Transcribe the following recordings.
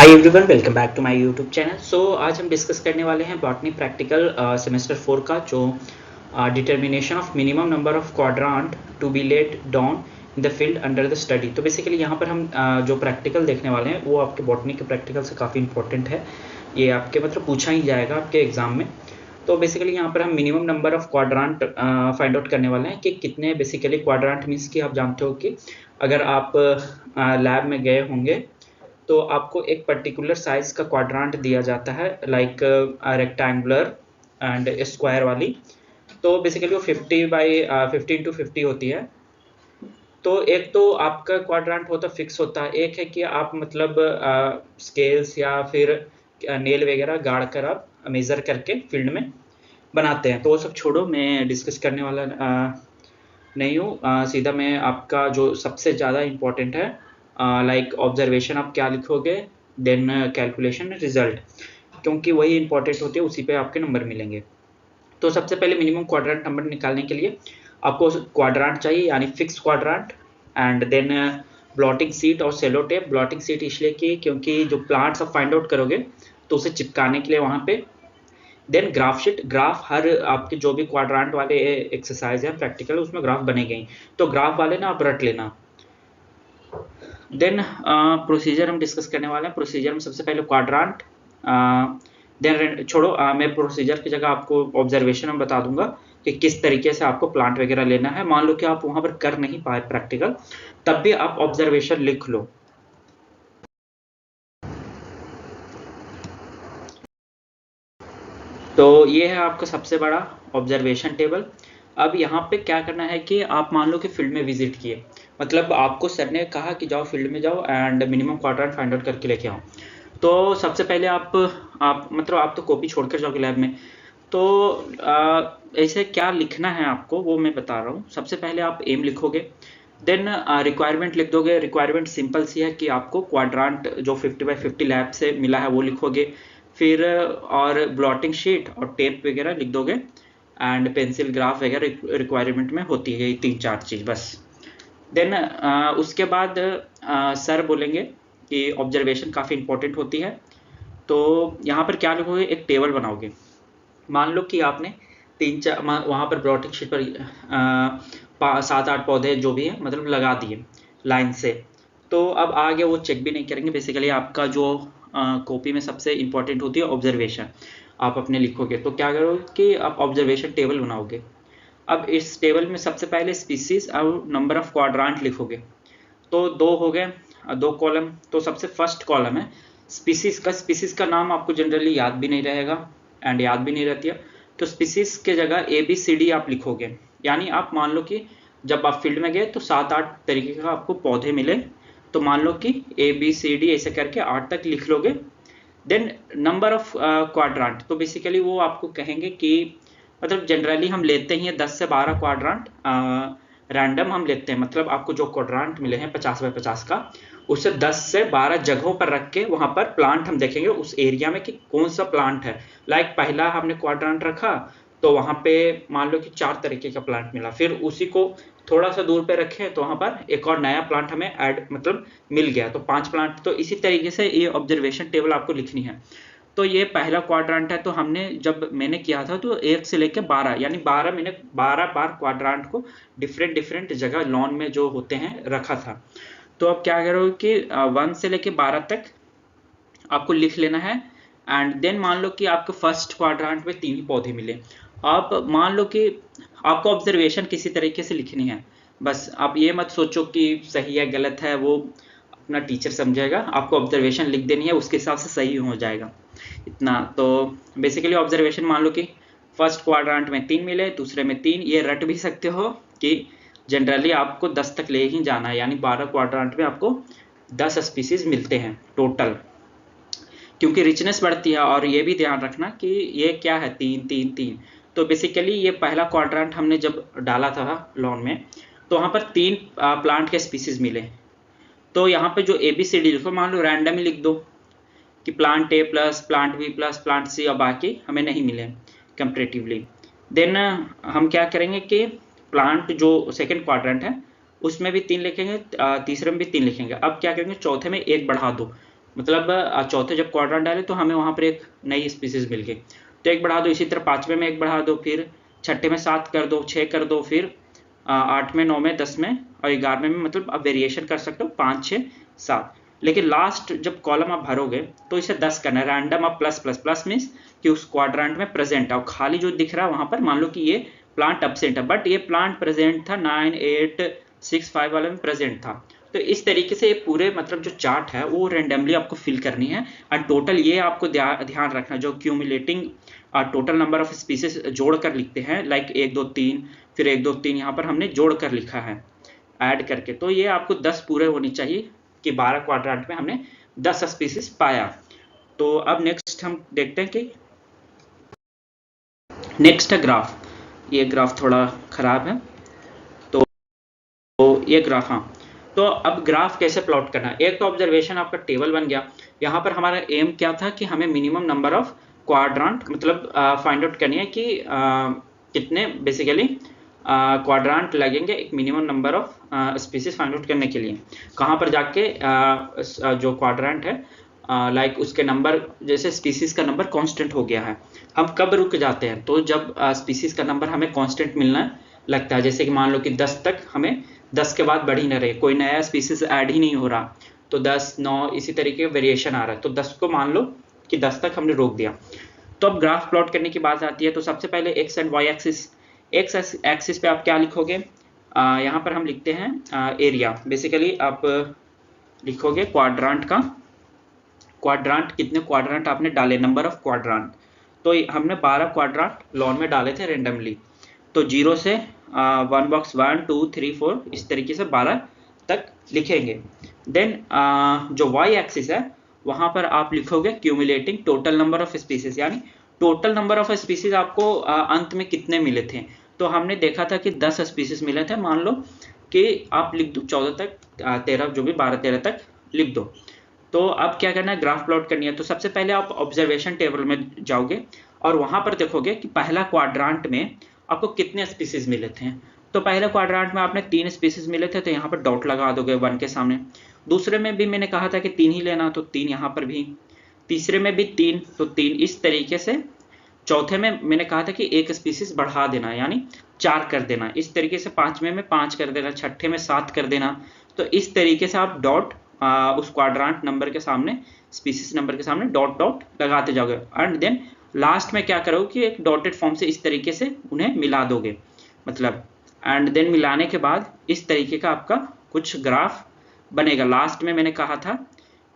Hi everyone, welcome back to my YouTube channel. आज हम discuss करने वाले हैं बॉटनी प्रैक्टिकल सेमेस्टर 4 का जो determination of minimum number of quadrant to be laid down in the field under the study. तो basically यहाँ पर हम जो प्रैक्टिकल देखने वाले हैं वो आपके बॉटनी के प्रैक्टिकल से काफ़ी इंपॉर्टेंट है। ये आपके मतलब पूछा ही जाएगा आपके एग्जाम में। तो बेसिकली यहाँ पर हम minimum number of quadrant find out करने वाले हैं कि कितने बेसिकली क्वाड्रांट मीन्स कि आप जानते हो कि अगर आप लैब में गए होंगे तो आपको एक पर्टिकुलर साइज का क्वाड्रांट दिया जाता है, लाइक रेक्टेंगुलर एंड स्क्वायर वाली। तो बेसिकली वो 50 होती है। तो एक तो आपका क्वाड्रांट होता फिक्स होता है, एक है कि आप मतलब स्केल्स या फिर नेल वगैरह गाड़ कर आप मेज़र करके फील्ड में बनाते हैं। तो वो सब छोड़ो, मैं डिस्कस करने वाला नहीं हूँ। सीधा मैं आपका जो सबसे ज़्यादा इम्पोर्टेंट है, लाइक ऑब्जर्वेशन आप क्या लिखोगे, देन कैलकुलेशन रिजल्ट, क्योंकि वही इंपॉर्टेंट होती है, उसी पे आपके नंबर मिलेंगे। तो सबसे पहले मिनिमम क्वाड्रांट नंबर निकालने के लिए आपको क्वाड्रांट चाहिए, यानी fix quadrant. And then blotting sheet और सेलो टेप। ब्लॉटिंग सीट इसलिए कि क्योंकि जो प्लांट्स आप फाइंड आउट करोगे तो उसे चिपकाने के लिए वहाँ पे। Then graph sheet. ग्राफ हर आपके जो भी क्वाड्रांट वाले एक्सरसाइज है प्रैक्टिकल, उसमें ग्राफ बनेंगे, तो ग्राफ वाले ना आप रट लेना। देन प्रोसीजर हम डिस्कस करने वाले हैं। प्रोसीजर में सबसे पहले क्वाड्रांट, देन छोड़ो, मैं प्रोसीजर की जगह आपको ऑब्जर्वेशन में बता दूंगा कि किस तरीके से आपको प्लांट वगैरह लेना है। मान लो कि आप वहां पर कर नहीं पाए प्रैक्टिकल, तब भी आप ऑब्जर्वेशन लिख लो। तो ये है आपका सबसे बड़ा ऑब्जर्वेशन टेबल। अब यहाँ पे क्या करना है कि आप मान लो कि फील्ड में विजिट किए, मतलब आपको सर ने कहा कि जाओ फील्ड में जाओ and minimum quadrant find out करके लेके आओ। तो सबसे पहले आप मतलब आप तो कॉपी छोड़कर जाओगे लैब में, तो ऐसे क्या लिखना है आपको वो मैं बता रहा हूँ। सबसे पहले आप एम लिखोगे, देन रिक्वायरमेंट लिख दोगे। रिक्वायरमेंट सिंपल सी है कि आपको क्वाड्रांट जो 50x50 लैब से मिला है वो लिखोगे। फिर और ब्लॉटिंग शीट और टेप वगैरह लिख दोगे, एंड पेंसिल ग्राफ वगैरह रिक्वायरमेंट में होती है, ये 3-4 चीज़ बस। देन उसके बाद सर बोलेंगे कि ऑब्जर्वेशन काफ़ी इंपॉर्टेंट होती है। तो यहाँ पर क्या लिखोगे, एक टेबल बनाओगे। मान लो कि आपने 3-4 वहाँ पर ब्लॉटिंग शीट पर 7-8 पौधे जो भी है मतलब लगा दिए लाइन से। तो अब आगे वो चेक भी नहीं करेंगे। बेसिकली आपका जो कॉपी में सबसे इंपॉर्टेंट होती है ऑब्जर्वेशन, आप अपने लिखोगे। तो क्या करोगे कि आप ऑब्जर्वेशन टेबल बनाओगे। अब इस टेबल में सबसे पहले स्पीसीज और नंबर ऑफ क्वाड्रांट लिखोगे। तो 2 हो गए, 2 कॉलम। तो सबसे फर्स्ट कॉलम है स्पीसीज का। स्पीसीज का नाम आपको जनरली याद भी नहीं रहेगा एंड याद भी नहीं रहती है, तो स्पीसीज के जगह ABCD आप लिखोगे। यानी आप मान लो कि जब आप फील्ड में गए तो 7-8 तरीके का आपको पौधे मिले, तो मान लो कि ABCD ऐसे करके 8 तक लिख लोगे। देन नंबर ऑफ क्वाड्रांट, तो बेसिकली वो आपको कहेंगे कि मतलब जनरली हम लेते ही 10 से 12 क्वाड्रांट रैंडम हम लेते हैं। मतलब आपको जो क्वाड्रांट मिले हैं 50x50 का, उससे 10 से 12 जगहों पर रख के वहां पर प्लांट हम देखेंगे उस एरिया में कि कौन सा प्लांट है। लाइक पहला हमने क्वाड्रांट रखा तो वहां पे मान लो कि 4 तरीके का प्लांट मिला, फिर उसी को थोड़ा सा दूर पे रखे तो वहां पर एक और नया प्लांट हमें ऐड मतलब मिल गया, तो 5 प्लांट। तो इसी तरीके से ये ऑब्जर्वेशन टेबल आपको लिखनी है। तो ये पहला क्वाड्रांट है, तो हमने जब मैंने किया था तो 1 से लेकर 12 यानी 12 मैंने 12 बार क्वाड्रांट को डिफरेंट जगह लॉन में जो होते हैं रखा था। तो अब क्या करोगे कि 1 से लेकर 12 तक आपको लिख लेना है। एंड देन मान लो कि आपको फर्स्ट क्वाड्रांट में 3 ही पौधे मिले। आप मान लो कि आपको ऑब्जर्वेशन किसी तरीके से लिखनी है, बस आप ये मत सोचो कि सही है गलत है, वो अपना टीचर समझेगा। आपको ऑब्जर्वेशन लिख देनी है, उसके हिसाब से सही हो जाएगा इतना। तो बेसिकली ऑब्जर्वेशन मान लो कि फर्स्ट क्वाड्रांट में 3 मिले, दूसरे में 3। ये रट भी सकते हो कि जनरली आपको 10 तक ले ही जाना है, यानी 12 क्वाड्रांट में आपको 10 स्पीसीज मिलते हैं टोटल, क्योंकि रिचनेस बढ़ती है। और ये भी ध्यान रखना कि ये क्या है, 3-3-3। तो बेसिकली ये पहला क्वाड्रांट हमने जब डाला था लॉन में, तो वहाँ पर 3 प्लांट के स्पीसीज मिले। तो यहाँ पे जो ABCD लिखो, मान लो रैंडम ही लिख दो कि plant A plus plant B plus plant C, और बाकी हमें नहीं मिले कंपेरेटिवली। देन हम क्या करेंगे कि प्लांट जो सेकंड क्वाड्रेंट है उसमें भी 3 लिखेंगे, तीसरे में भी 3 लिखेंगे। अब क्या करेंगे, चौथे में 1 बढ़ा दो, मतलब चौथे जब क्वाड्रेंट डाले तो हमें वहाँ पर एक नई स्पीसीज मिल गई, तो एक बढ़ा दो। इसी तरह पाँचवें में एक बढ़ा दो, फिर छठे में 7 कर दो, 6 कर दो, फिर 8 में, 9 में, 10 में और 11वें में, मतलब आप वेरिएशन कर सकते हो 5, 6, 7। लेकिन लास्ट जब कॉलम आप भरोगे तो इसे 10 करना है। रैंडम आप प्लस प्लस प्लस मीन्स कि उस क्वाड्रेंट में प्रेजेंट है, और खाली जो दिख रहा है वहां पर मान लो कि ये प्लांट एब्सेंट है, बट ये प्लांट प्रेजेंट था 9, 8, 6, 5 वाले में प्रेजेंट था। तो इस तरीके से ये पूरे मतलब जो चार्ट है वो रेंडमली आपको फिल करनी है। और टोटल ये आपको ध्यान रखना, जो क्यूमुलेटिंग टोटल नंबर ऑफ स्पीसीज जोड़ कर लिखते हैं, लाइक 1 2 3, फिर 1 2 3 यहाँ पर हमने जोड़ कर लिखा है ऐड करके, तो ये आपको 10 पूरे होनी चाहिए कि 12 क्वाड्रेंट में हमने 10 स्पीसीज पाया। तो अब नेक्स्ट हम देखते हैं कि नेक्स्ट है ग्राफ। ये ग्राफ थोड़ा खराब है, तो ये ग्राफ, हाँ। तो अब ग्राफ कैसे प्लॉट करना है। एक तो ऑब्जर्वेशन आपका टेबल बन गया। यहाँ पर हमारा एम क्या था कि हमें मिनिमम नंबर ऑफ क्वाड्रेंट मतलब फाइंड आउट करनी है कि कितने बेसिकली क्वाड्रेंट लगेंगे एक minimum number of species find out करने के लिए। कहाँ पर जाके जो क्वाड्रेंट है लाइक उसके नंबर, जैसे स्पीसीज का नंबर कांस्टेंट हो गया है, हम कब रुक जाते हैं, तो जब स्पीसीज का नंबर हमें कांस्टेंट मिलना लगता है। जैसे कि मान लो कि 10 तक हमें 10 के बाद बढ़ ही न रहे, कोई नया स्पीसीज ऐड ही नहीं हो रहा, तो 10, 9 इसी तरीके वेरिएशन आ रहा है, तो 10 को मान लो कि 10 तक हमने रोक दिया। तो अब ग्राफ प्लॉट करने की बात आती है, तो सबसे पहले X and Y axis. X axis पे आप क्या लिखोगे, यहाँ पर हम लिखते हैं एरिया। बेसिकली आप लिखोगे क्वाड्रेंट का, क्वाड्रेंट कितने क्वाड्रेंट आपने डाले, नंबर ऑफ क्वाड्रेंट। तो हमने 12 क्वाड्रेंट लॉन में डाले थे रेंडमली, तो 0 से 1 बॉक्स 1 2 3 4 इस तरीके से 12 तक लिखेंगे। देन जो वाई एक्सिस है वहां पर आप लिखोगे क्यूमुलेटिंग टोटल नंबर ऑफ स्पीसीज, यानी टोटल नंबर ऑफ स्पीसीज आपको अंत में कितने मिले थे। तो हमने देखा था कि 10 स्पीसीज मिले थे, मान लो कि आप लिख दो 14 तक, 13 जो भी 12 13 तक लिख दो। तो अब क्या करना है, ग्राफ प्लॉट करनी है। तो सबसे पहले आप ऑब्जर्वेशन टेबल में जाओगे और वहां पर देखोगे कि पहला क्वाड्रेंट में आपको कितने स्पीसीज मिले थे। तो पहले क्वाड्रेंट में आपने 3 स्पीसीज मिले थे, तो यहाँ पर डॉट लगा दोगे 1 के सामने। दूसरे में भी मैंने कहा था कि 3 ही लेना, तो 3 यहाँ पर भी। तीसरे में भी 3, तो 3 इस तरीके से। चौथे में मैंने कहा था कि एक स्पीसीज बढ़ा देना, यानी 4 कर देना, इस तरीके से। पांचवें में 5 कर देना, छठे में 7 कर देना। तो इस तरीके से आप डॉट उस क्वाड्रेंट नंबर के सामने, स्पीसीज नंबर के सामने डॉट डॉट लगाते जाओगे। एंड देन लास्ट में क्या करोगे कि एक डॉटेड फॉर्म से इस तरीके से उन्हें मिला दोगे, मतलब। एंड देन मिलाने के बाद इस तरीके का आपका कुछ ग्राफ बनेगा। लास्ट में मैंने कहा था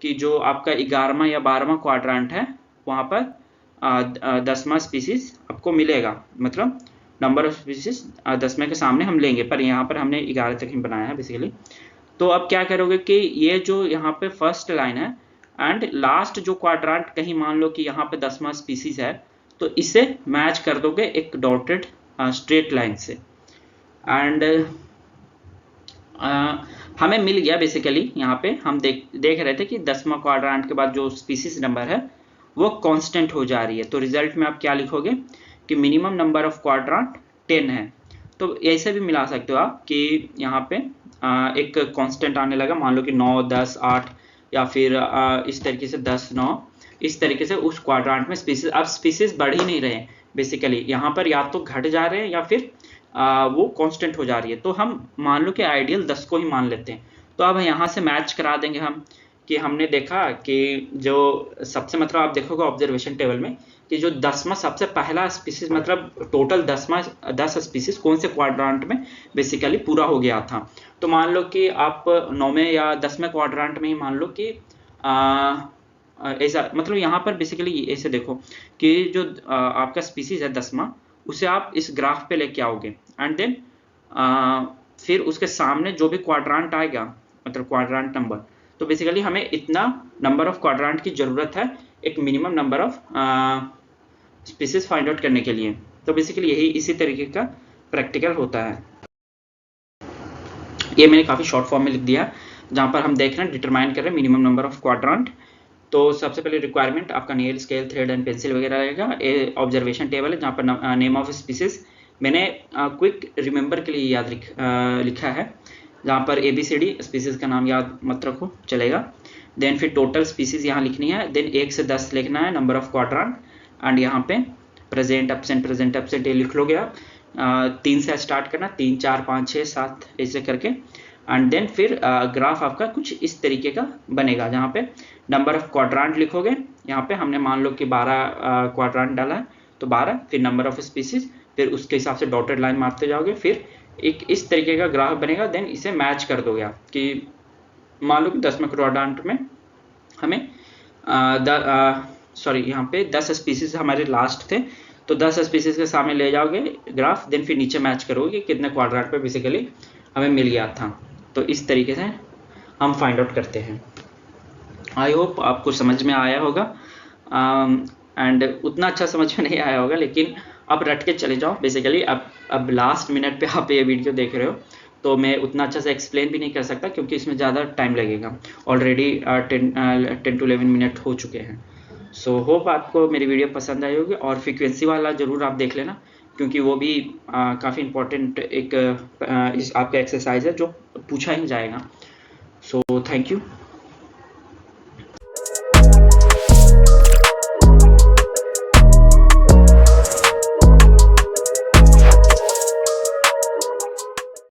कि जो आपका 11वां या 12वां क्वाड्रेंट है वहां पर 10वां स्पीसीज आपको मिलेगा, मतलब नंबर ऑफ स्पीसीज 10वें के सामने हम लेंगे, पर यहाँ पर हमने 11 तक ही बनाया है बेसिकली। तो अब क्या करोगे कि ये जो यहाँ पे फर्स्ट लाइन है एंड लास्ट जो क्वाड्रेंट कहीं मान लो कि यहाँ पे 10वां स्पीसीज है, तो इसे मैच कर दोगे एक डॉटेड स्ट्रेट लाइन से। एंड हमें मिल गया बेसिकली। यहाँ पे हम देख रहे थे कि 10वां क्वाड्रेंट के बाद जो स्पीसीज नंबर है वो कांस्टेंट हो जा रही है। तो रिजल्ट में आप क्या लिखोगे कि मिनिमम नंबर ऑफ क्वाड्रेंट 10 है। तो ऐसे भी मिला सकते हो आप कि यहाँ पे एक कांस्टेंट आने लगा, मान लो कि 9, 10, 8 या फिर इस तरीके से 10, 9 इस तरीके से उस क्वाड्रेंट में स्पीसीज। अब स्पीसीज बढ़ ही नहीं रहे बेसिकली, यहाँ पर या तो घट जा रहे हैं या फिर वो कांस्टेंट हो जा रही है। तो हम मान लो कि आइडियल 10 को ही मान लेते हैं। तो अब यहाँ से मैच करा देंगे हम कि हमने देखा कि जो सबसे, मतलब आप देखोगे ऑब्जर्वेशन टेबल में कि जो 10वां सबसे पहला स्पीसीज, मतलब टोटल 10 स्पीसीज कौन से क्वाड्रेंट में बेसिकली पूरा हो गया था। तो मान लो कि आप 9वें या 10वें क्वाड्रेंट में ही मान लो कि ऐसा, मतलब यहाँ पर बेसिकली ऐसे देखो कि जो आपका स्पीसीज है 10वां, उसे आप इस ग्राफ पे लेके आओगे एंड देन फिर उसके सामने जो भी क्वाड्रेंट आएगा, मतलब क्वाड्रेंट नंबर, तो बेसिकली हमें इतना नंबर ऑफ क्वाड्रेंट की जरूरत है एक minimum number of species find out करने के लिए। तो बेसिकली यही इसी तरीके का प्रैक्टिकल होता है। ये मैंने काफ़ी शॉर्ट फॉर्म में लिख दिया, जहाँ पर हम देख रहे हैं डिटरमाइन कर रहे हैं मिनिमम नंबर ऑफ क्वाड्रेंट। तो सबसे पहले रिक्वायरमेंट आपका nail, scale, thread and pencil वगैरह रहेगा। ऑब्जर्वेशन टेबल है जहाँ पर नेम ऑफ स्पीसीज मैंने क्विक रिमेंबर के लिए याद लिखा है, जहाँ पर ABCD स्पीसीज का नाम याद मत रखो चलेगा। देन फिर टोटल स्पीसीज यहाँ लिखनी है, देन 1 से 10 लिखना है नंबर ऑफ क्वाड्रांट, एंड यहाँ पे प्रेजेंट एब्सेंट ये लिख लोगे आप। 3 से स्टार्ट करना, 3 4 5 6 7 ऐसे करके, एंड देन फिर ग्राफ आपका कुछ इस तरीके का बनेगा, जहाँ पे नंबर ऑफ क्वाड्रांट लिखोगे। यहाँ पे हमने मान लो कि 12 क्वाड्रांट डाला है, तो 12, फिर नंबर ऑफ स्पीसीज, फिर उसके हिसाब से डॉटेड लाइन मारते जाओगे, फिर एक इस तरीके का ग्राफ बनेगा। देन इसे मैच कर दोगे आप कि मान लो कि 10वें क्वाड्रांट में हमें यहाँ पे 10 स्पीसीज हमारे लास्ट थे, तो 10 स्पीसीज के सामने ले जाओगे ग्राफ, देन फिर नीचे मैच करोगे कितने क्वाड्रांट पे बेसिकली हमें मिल गया था। तो इस तरीके से हम फाइंड आउट करते हैं। आई होप आपको समझ में आया होगा, एंड उतना अच्छा समझ में नहीं आया होगा, लेकिन आप रट के चले जाओ बेसिकली। अब लास्ट मिनट पे आप ये वीडियो देख रहे हो, तो मैं उतना अच्छा से एक्सप्लेन भी नहीं कर सकता क्योंकि इसमें ज़्यादा टाइम लगेगा। ऑलरेडी 10 to 11 मिनट हो चुके हैं। सो होप आपको मेरी वीडियो पसंद आई होगी, और फ्रीक्वेंसी वाला ज़रूर आप देख लेना, क्योंकि वो भी काफ़ी इम्पोर्टेंट एक आपका एक्सरसाइज है जो पूछा ही जाएगा। So thank you.